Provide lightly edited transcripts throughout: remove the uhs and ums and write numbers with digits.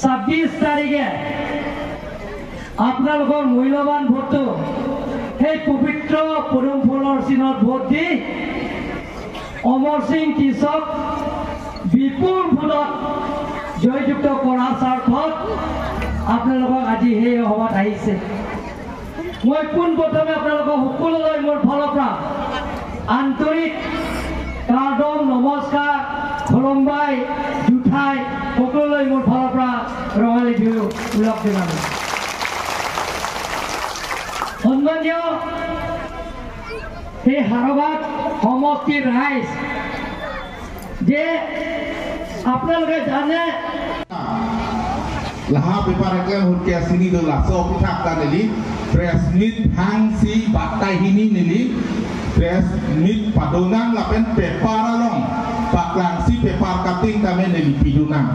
26 তাৰিখে আপোনালোকৰ মূল্যৱান ভোটটো সেই পবিত্ৰ পদুম ফুলৰ চিনত ভোট দি অমৰ সিং টিছক বিপুল ভোটত জয়যুক্ত কৰাৰ স্বাৰ্থত আপোনালোকক আজি সেই সভাত আহিছে। মই পোনপ্ৰথমে আপোনালোকক সকলোলৈ মোৰ ফালৰ পৰা আন্তৰিক কাৰ্ডম নমস্কাৰ খলম্বাই জুঠাই সকলোলৈ মোৰ ফালৰ পৰা ৰঙালী বিহু ওলগ জনালোঁ। সন্মানীয় সেই হাৰবাদ সমষ্টিৰ ৰাইজ যে আপোনালোকে জানে laha pepa reklam hutya sini do laso pitak ta nili press meet hang si batai hini nili press meet padonang lapen pepa ralong paklang si pepa kating kame nili pidunang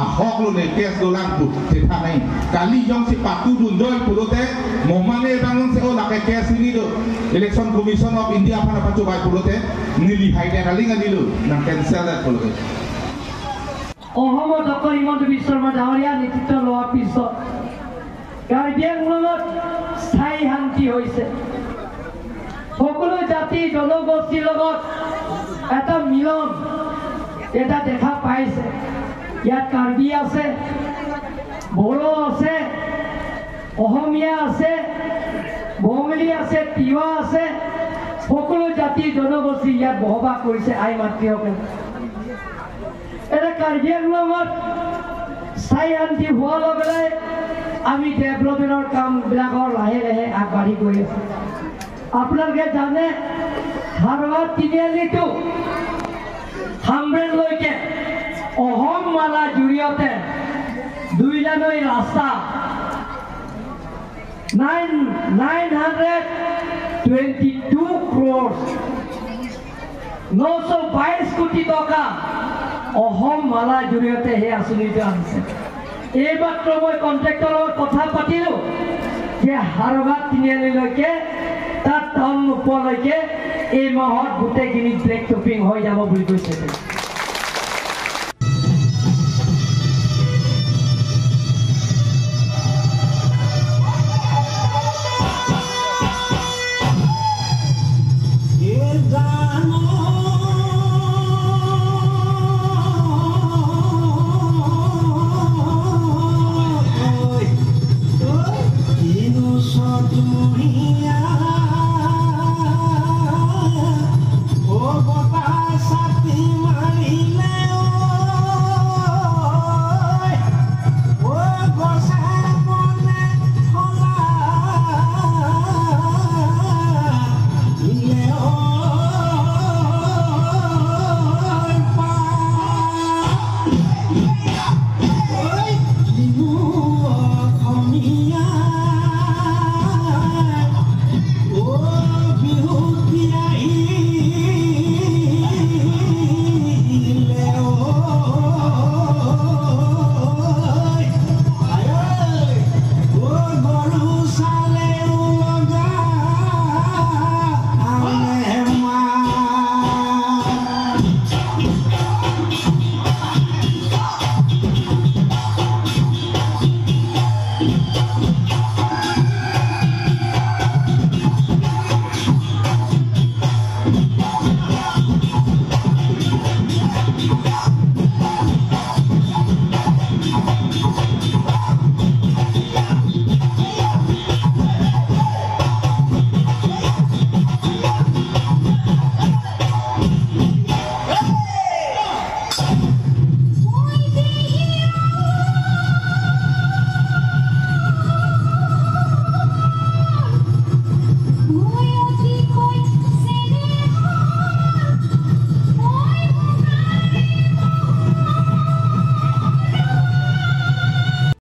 ahok lo ne kes dolang tu tethanai kali jong si patu dundoi pulote momane bangun se o lake kes sini do election commission of india pana pacu bai pulote nili haide raling adilu nang cancel that pulote অসমত doctor Himanta Biswa Sarma ডাঙৰীয়া নেতৃত্ব লোৱাৰ পিছত কাৰ্বি আংলঙত স্থায়ী শান্তি হৈছে। সকলো জাতি জনগোষ্ঠীৰ লগত এটা মিলন এটা দেখা পাইছে। ইয়াত কাৰ্বি আছে, বড়ো আছে, অসমীয়া আছে, বঙালী আছে, তিৱা আছে, সকলো জাতি জনগোষ্ঠী ইয়াত বসবাস কৰিছে আই মাতৃসকলে। এটা কাৰ্বি আংলঙত স্থায়ী শান্তি হোৱাৰ লগে লগে আমি ডেভেলপমেণ্টৰ কামবিলাকৰ লাহে লাহে আগবাঢ়ি গৈ আছোঁ। আপোনালোকে জানে হাৰবাদ তিনিআলিটো হামৰেলৈকে অসম মালাৰ জৰিয়তে 2 লাইনৰ ৰাস্তা 922 crores 922 কোটি টকা অসম মালাৰ জৰিয়তে সেই আঁচনিটো আনিছে। এইমাত্ৰ মই কণ্ট্ৰেক্টৰৰ লগত কথা পাতিলোঁ যে হাৰবাদ তিনিআলিলৈকে তাত টাউন নোপোৱালৈকে এই মাহত গোটেইখিনি ব্ৰেক শ্বপিং হৈ যাব বুলি কৈছে।